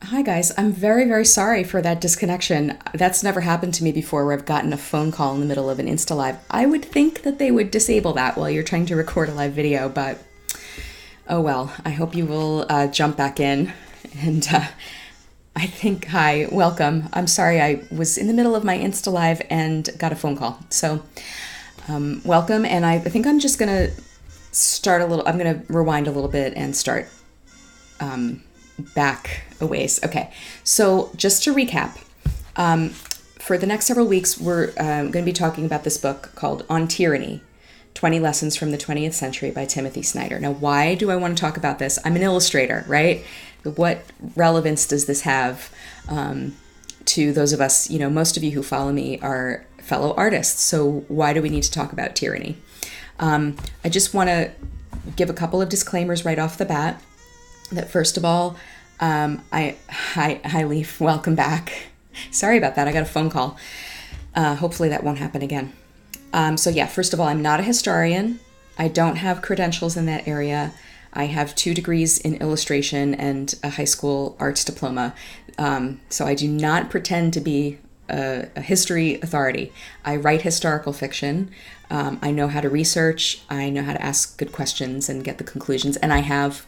Hi guys, I'm very, very sorry for that disconnection. That's never happened to me before where I've gotten a phone call in the middle of an Insta-Live. I would think that they would disable that while you're trying to record a live video, but oh well. I hope you will jump back in. And hi, welcome. I'm sorry, I was in the middle of my Insta-Live and got a phone call. So welcome, and I think I'm just going to I'm going to rewind a little bit and start back a ways. Okay, so just to recap, for the next several weeks, we're going to be talking about this book called On Tyranny, 20 Lessons from the 20th Century by Timothy Snyder. Now, why do I want to talk about this? I'm an illustrator, right? What relevance does this have to those of us, most of you who follow me are fellow artists, so why do we need to talk about tyranny? I just want to give a couple of disclaimers right off the bat. That first of all, hi Leaf, welcome back. Sorry about that, I got a phone call. Hopefully that won't happen again. First of all, I'm not a historian. I don't have credentials in that area. I have 2 degrees in illustration and a high school arts diploma. So I do not pretend to be a history authority. I write historical fiction. I know how to research. I know how to ask good questions and get the conclusions. And I have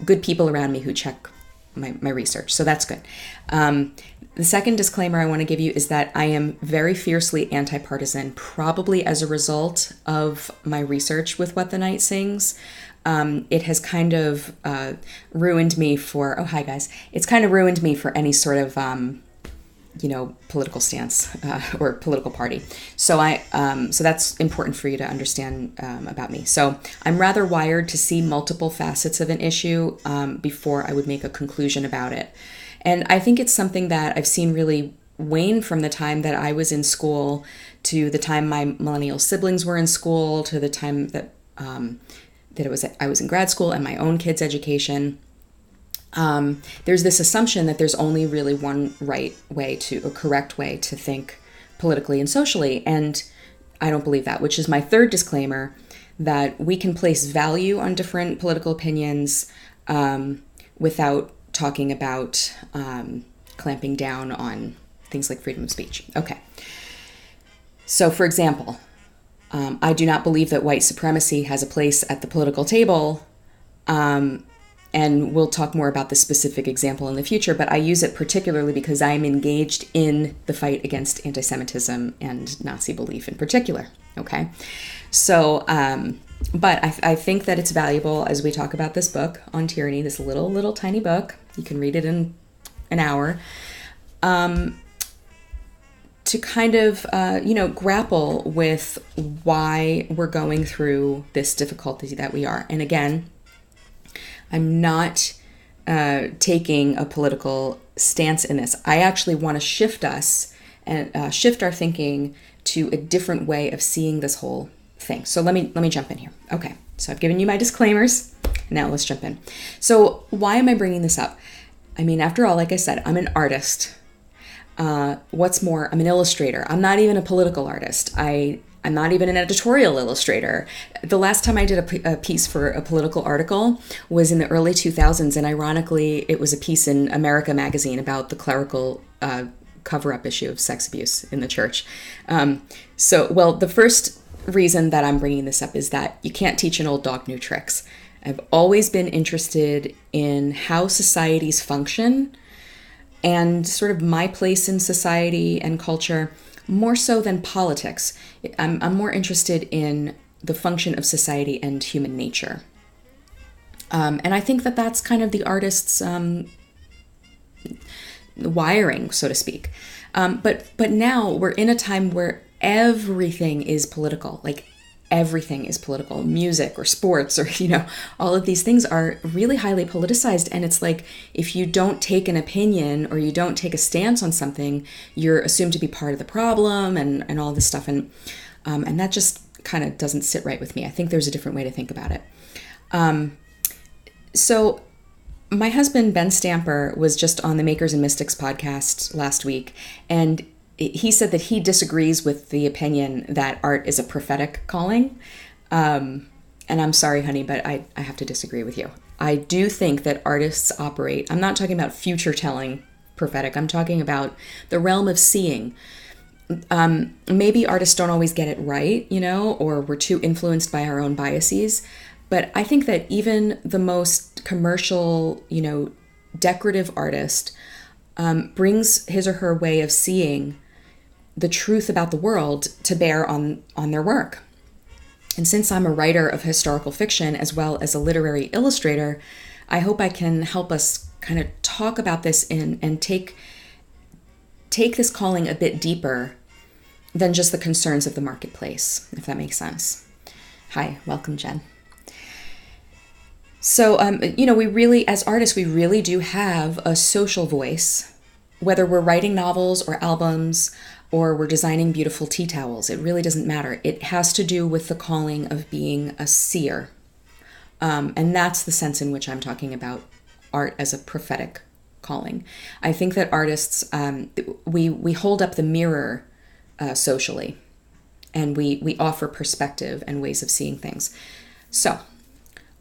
good people around me who check my research. So that's good. The second disclaimer I want to give you is that I am very fiercely anti-partisan, probably as a result of my research with What the Night Sings. It has kind of ruined me for, hi guys, it's kind of ruined me for any sort of, political stance or political party. So so that's important for you to understand about me. So I'm rather wired to see multiple facets of an issue before I would make a conclusion about it. And I think it's something that I've seen really wane from the time that I was in school to the time my millennial siblings were in school to the time that I was in grad school and my own kids' education. There's this assumption that there's only really one correct way to think politically and socially, and I don't believe that, which is my third disclaimer, that we can place value on different political opinions without talking about clamping down on things like freedom of speech. Okay. So, for example, I do not believe that white supremacy has a place at the political table, and we'll talk more about this specific example in the future, but I use it particularly because I am engaged in the fight against anti-Semitism and Nazi belief in particular, okay? So, but I think that it's valuable as we talk about this book on tyranny, this little tiny book, you can read it in an hour, to kind of, grapple with why we're going through this difficulty that we are. And again, I'm not taking a political stance in this. I actually want to shift us and shift our thinking to a different way of seeing this whole thing. So let me jump in here. Okay, so I've given you my disclaimers. Now let's jump in. So why am I bringing this up? I mean, after all, like I said, I'm an artist. What's more, I'm an illustrator. I'm not even a political artist. I'm not even an editorial illustrator. The last time I did a piece for a political article was in the early 2000s, and ironically, it was a piece in America magazine about the clerical cover-up issue of sex abuse in the church. The first reason that I'm bringing this up is that you can't teach an old dog new tricks. I've always been interested in how societies function and sort of my place in society and culture, more so than politics. I'm more interested in the function of society and human nature. And I think that that's kind of the artist's wiring, so to speak. But now we're in a time where everything is political, like everything is political. Music or sports or, all of these things are really highly politicized. And it's like, if you don't take an opinion or you don't take a stance on something, you're assumed to be part of the problem and all this stuff. And that just kind of doesn't sit right with me. I think there's a different way to think about it. So my husband, Ben Stamper, was just on the Makers and Mystics podcast last week, and he said that he disagrees with the opinion that art is a prophetic calling. And I'm sorry, honey, but I have to disagree with you. I do think that artists operate, I'm not talking about future telling prophetic, I'm talking about the realm of seeing. Maybe artists don't always get it right, or we're too influenced by our own biases. But I think that even the most commercial, decorative artist brings his or her way of seeing the truth about the world to bear on their work. And since I'm a writer of historical fiction as well as a literary illustrator, I hope I can help us kind of talk about this and take this calling a bit deeper than just the concerns of the marketplace, if that makes sense. Hi, welcome, Jen. So, we really, as artists, we really do have a social voice, whether we're writing novels or albums or we're designing beautiful tea towels. It really doesn't matter. It has to do with the calling of being a seer. And that's the sense in which I'm talking about art as a prophetic calling. I think that artists, we hold up the mirror socially, and we offer perspective and ways of seeing things. So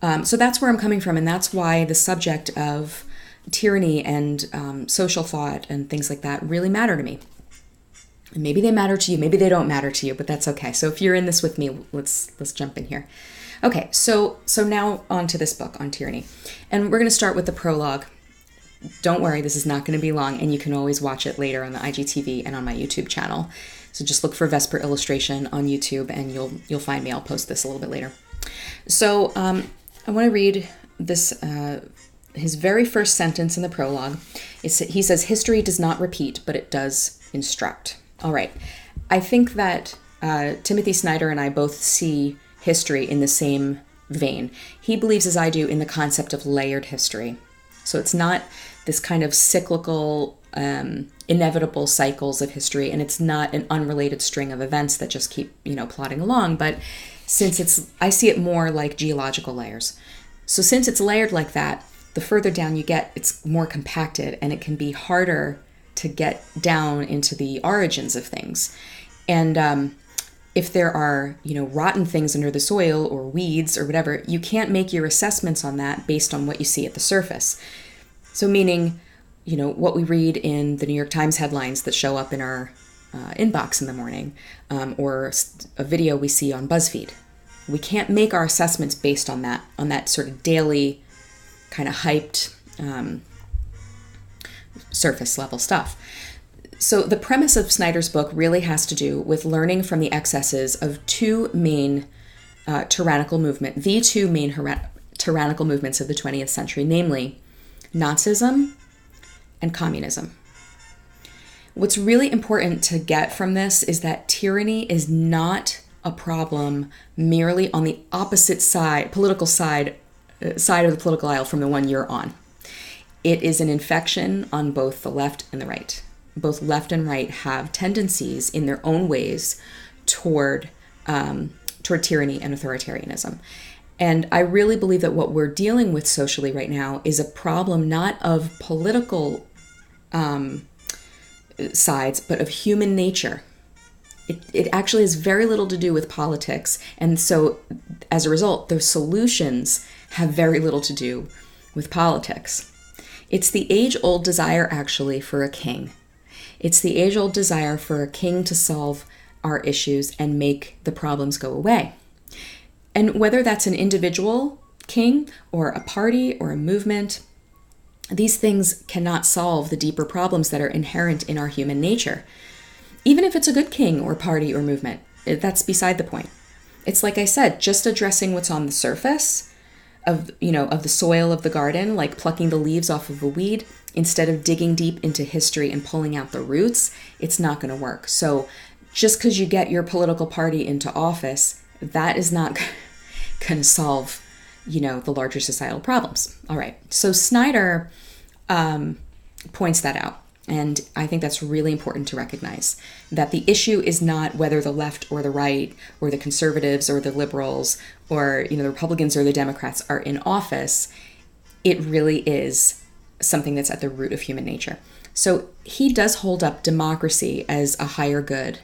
that's where I'm coming from, and that's why the subject of tyranny and social thought and things like that really matter to me. And maybe they matter to you, maybe they don't matter to you, but that's okay. So if you're in this with me, let's jump in here. Okay, so now on to this book on tyranny. And we're going to start with the prologue. Don't worry, this is not going to be long, and you can always watch it later on the IGTV and on my YouTube channel. So just look for Vesper Illustration on YouTube, and you'll find me. I'll post this a little bit later. So I want to read this, his very first sentence in the prologue. He says, "History does not repeat, but it does instruct." All right. I think that Timothy Snyder and I both see history in the same vein. He believes, as I do, in the concept of layered history. So it's not this kind of cyclical, inevitable cycles of history, and it's not an unrelated string of events that just keep, plodding along. But since I see it more like geological layers. So since it's layered like that, the further down you get, it's more compacted, and it can be harder to get down into the origins of things. And if there are, rotten things under the soil or weeds or whatever, you can't make your assessments on that based on what you see at the surface. So meaning, what we read in the New York Times headlines that show up in our inbox in the morning, or a video we see on BuzzFeed. We can't make our assessments based on that sort of daily kind of hyped surface level stuff. So the premise of Snyder's book really has to do with learning from the excesses of two main tyrannical movements of the 20th century, namely Nazism and communism. What's really important to get from this is that tyranny is not a problem merely on the opposite side, political side of the political aisle from the one you're on. It is an infection on both the left and the right. Both left and right have tendencies in their own ways toward tyranny and authoritarianism. And I really believe that what we're dealing with socially right now is a problem not of political sides, but of human nature. It actually has very little to do with politics. And so as a result, the solutions have very little to do with politics. It's the age-old desire, actually, for a king. It's the age-old desire for a king to solve our issues and make the problems go away. And whether that's an individual king or a party or a movement, these things cannot solve the deeper problems that are inherent in our human nature. Even if it's a good king or party or movement, that's beside the point. It's like I said, just addressing what's on the surface of the soil of the garden, like plucking the leaves off of a weed, instead of digging deep into history and pulling out the roots, it's not going to work. So just because you get your political party into office, that is not going to solve, the larger societal problems. All right. So Snyder points that out. And I think that's really important to recognize, that the issue is not whether the left or the right or the conservatives or the liberals or, the Republicans or the Democrats are in office. It really is something that's at the root of human nature. So he does hold up democracy as a higher good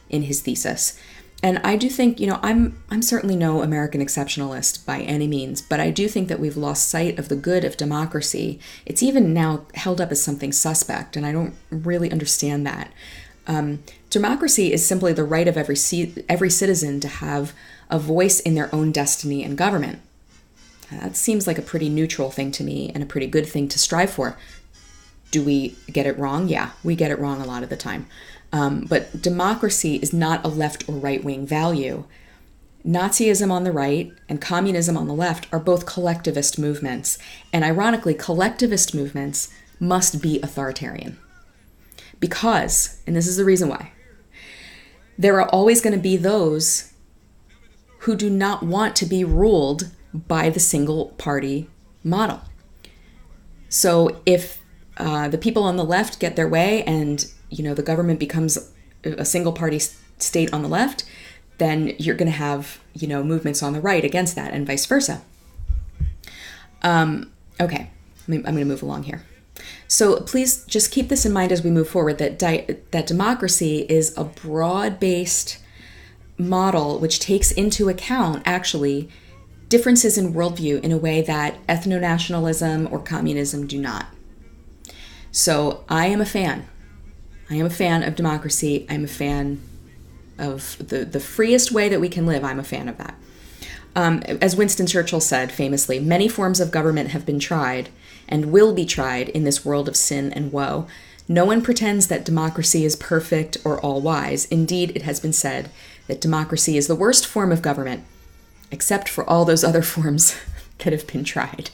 in his thesis. And I do think, I'm certainly no American exceptionalist by any means, but I do think that we've lost sight of the good of democracy. It's even now held up as something suspect, and I don't really understand that. Democracy is simply the right of every citizen to have a voice in their own destiny and government. That seems like a pretty neutral thing to me and a pretty good thing to strive for. Do we get it wrong? Yeah, we get it wrong a lot of the time. But democracy is not a left or right-wing value. Nazism on the right and communism on the left are both collectivist movements. And ironically, collectivist movements must be authoritarian. Because, and this is the reason why, there are always going to be those who do not want to be ruled by the single party model. So if the people on the left get their way and the government becomes a single party state on the left, then you're going to have movements on the right against that, and vice versa. Okay, I'm going to move along here. So please just keep this in mind as we move forward, that democracy is a broad-based model which takes into account, actually, differences in worldview in a way that ethno-nationalism or communism do not. So I am a fan. I am a fan of democracy. I'm a fan of the freest way that we can live. I'm a fan of that. As Winston Churchill said famously, many forms of government have been tried and will be tried in this world of sin and woe. No one pretends that democracy is perfect or all-wise. Indeed, it has been said that democracy is the worst form of government, except for all those other forms that have been tried.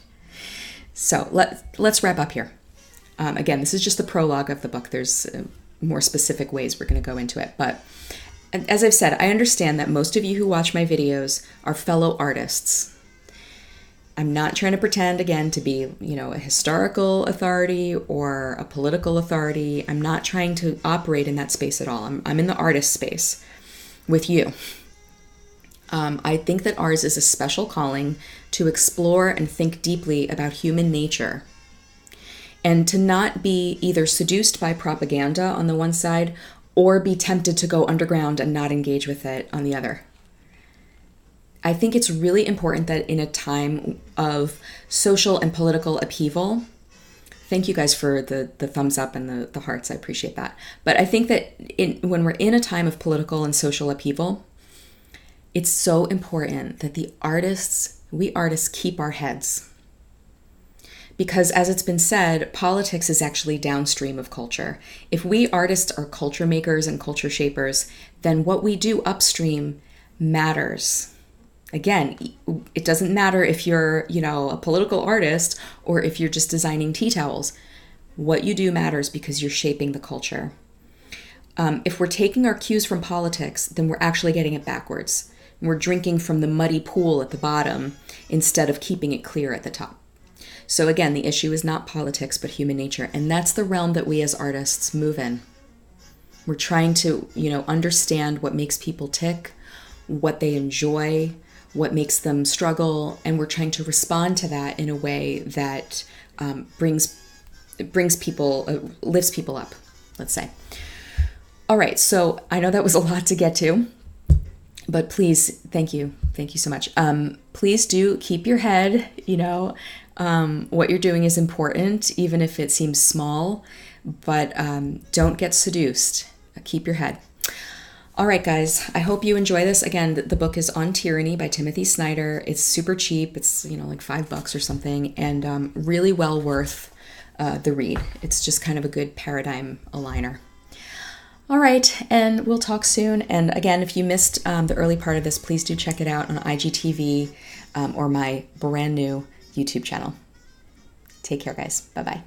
So let's wrap up here. Again, this is just the prologue of the book. There's more specific ways we're going to go into it. But as I've said, I understand that most of you who watch my videos are fellow artists. I'm not trying to pretend, again, to be, a historical authority or a political authority. I'm not trying to operate in that space at all. I'm in the artist space with you. I think that ours is a special calling to explore and think deeply about human nature, and to not be either seduced by propaganda on the one side or be tempted to go underground and not engage with it on the other. I think it's really important that in a time of social and political upheaval, thank you guys for the thumbs up and the hearts, I appreciate that. But I think that when we're in a time of political and social upheaval, it's so important that we artists keep our heads. Because as it's been said, politics is actually downstream of culture. If we artists are culture makers and culture shapers, then what we do upstream matters. Again, it doesn't matter if you're, a political artist or if you're just designing tea towels. What you do matters because you're shaping the culture. If we're taking our cues from politics, then we're actually getting it backwards. We're drinking from the muddy pool at the bottom instead of keeping it clear at the top. So again, the issue is not politics, but human nature. And that's the realm that we as artists move in. We're trying to, understand what makes people tick, what they enjoy, what makes them struggle. And we're trying to respond to that in a way that brings people, lifts people up, let's say. All right, so I know that was a lot to get to, but please, thank you so much. Please do keep your head, what you're doing is important, even if it seems small, but don't get seduced. Keep your head. All right, guys, I hope you enjoy this. Again, the book is On Tyranny by Timothy Snyder. It's super cheap. It's, like $5 or something, and really well worth the read. It's just kind of a good paradigm aligner. All right, and we'll talk soon. And again, if you missed the early part of this, please do check it out on IGTV or my brand new YouTube channel. Take care, guys. Bye-bye.